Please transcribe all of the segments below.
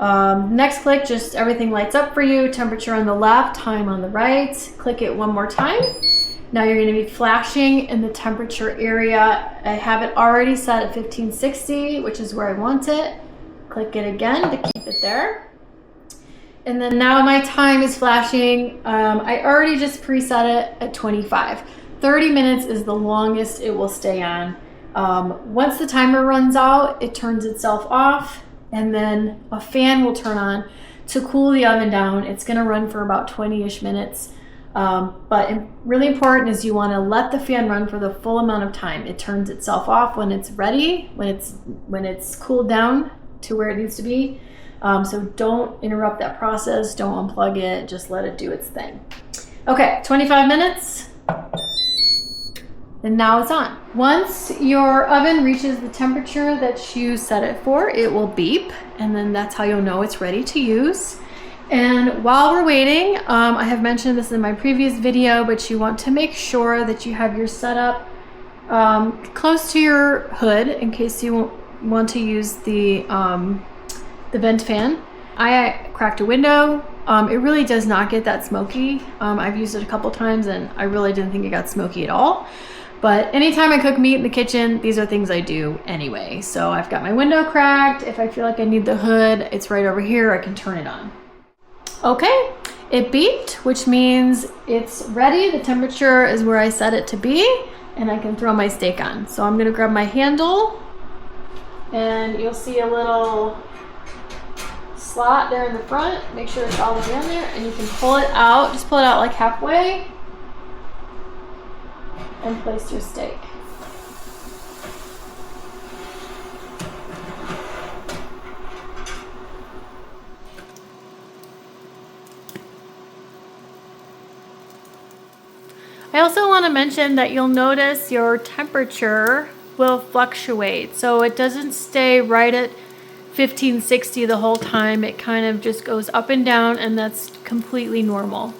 Next click, just everything lights up for you. Temperature on the left, time on the right. Click it one more time. Now you're going to be flashing in the temperature area. I have it already set at 1560, which is where I want it. Click it again to keep it there. And then now my time is flashing. I already just preset it at 25. 30 minutes is the longest it will stay on. Once the timer runs out, it turns itself off, and then a fan will turn on to cool the oven down. It's going to run for about 20-ish minutes. But really important is you want to let the fan run for the full amount of time. It turns itself off when it's ready, when it's cooled down to where it needs to be. So don't interrupt that process. Don't unplug it. Just let it do its thing. Okay, 25 minutes. And now it's on. Once your oven reaches the temperature that you set it for, it will beep, and then that's how you'll know it's ready to use. And while we're waiting, I have mentioned this in my previous video, but you want to make sure that you have your setup close to your hood in case you want to use the vent fan. I cracked a window. It really does not get that smoky. I've used it a couple times and I really didn't think it got smoky at all. But anytime I cook meat in the kitchen, these are things I do anyway. So I've got my window cracked. If I feel like I need the hood, it's right over here. I can turn it on. Okay, it beeped, which means it's ready. The temperature is where I set it to be, and I can throw my steak on. So I'm gonna grab my handle, and you'll see a little slot there in the front. Make sure it's all the way in there, and you can pull it out. Just pull it out like halfway, and place your steak. I also want to mention that you'll notice your temperature will fluctuate. So it doesn't stay right at 1560 the whole time. It kind of just goes up and down, and that's completely normal.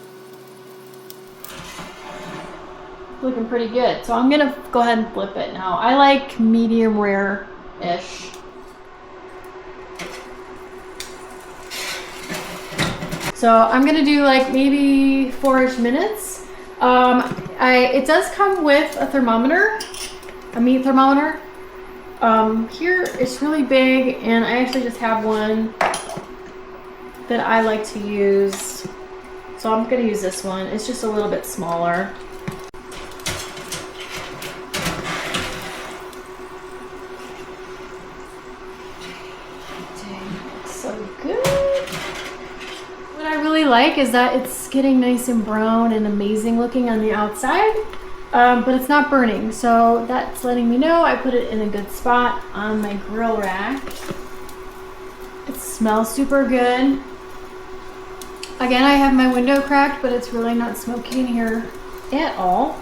Looking pretty good. So I'm gonna go ahead and flip it now. I like medium rare-ish. So I'm gonna do like maybe 4-ish minutes. It does come with a thermometer, a meat thermometer. Here it's really big, and I actually just have one that I like to use. So I'm gonna use this one. It's just a little bit smaller. So good. What I really like is that it's getting nice and brown and amazing looking on the outside, but it's not burning. So that's letting me know I put it in a good spot on my grill rack. It smells super good. Again, I have my window cracked, but it's really not smoky in here at all.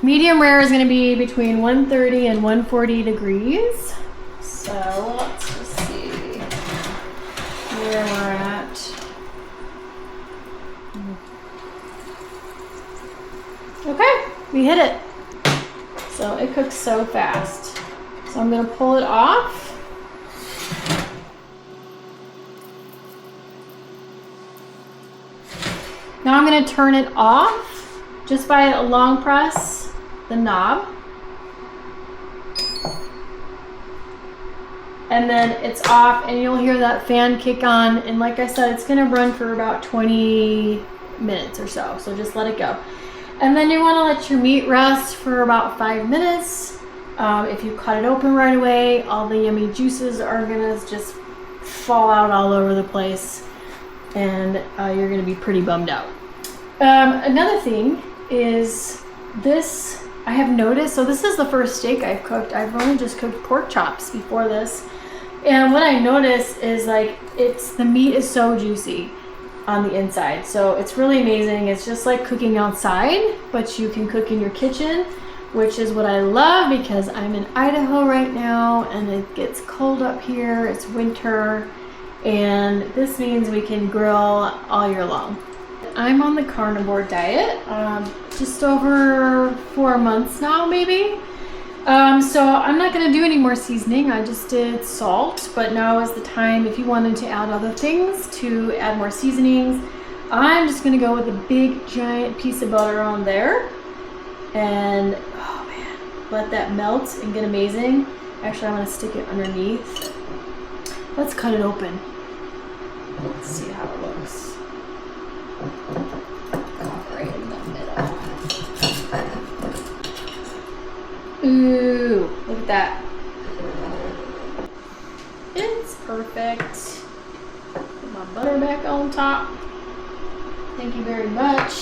Medium rare is going to be between 130 and 140 degrees. So let's just see where we're at. Okay, we hit it. So it cooks so fast. So I'm going to pull it off. Now I'm going to turn it off just by a long press the knob, and then it's off, and you'll hear that fan kick on, and like I said, it's going to run for about 20 minutes or so, so just let it go. And then you want to let your meat rest for about 5 minutes. If you cut it open right away, all the yummy juices are going to just fall out all over the place, and you're going to be pretty bummed out. Another thing is this, I have noticed, so this is the first steak I've cooked. I've only just cooked pork chops before this. And what I noticed is like, the meat is so juicy on the inside. So it's really amazing. It's just like cooking outside, but you can cook in your kitchen, which is what I love because I'm in Idaho right now and it gets cold up here. It's winter, and this means we can grill all year long. I'm on the carnivore diet, just over 4 months now, maybe. So I'm not gonna do any more seasoning. I just did salt, but now is the time if you wanted to add other things to add more seasonings. I'm just gonna go with a big giant piece of butter on there, and oh man, let that melt and get amazing. Actually, I'm gonna stick it underneath. Let's cut it open. Let's see how it looks. Right in the middle. Ooh, look at that. It's perfect. Put my butter back on top. Thank you very much.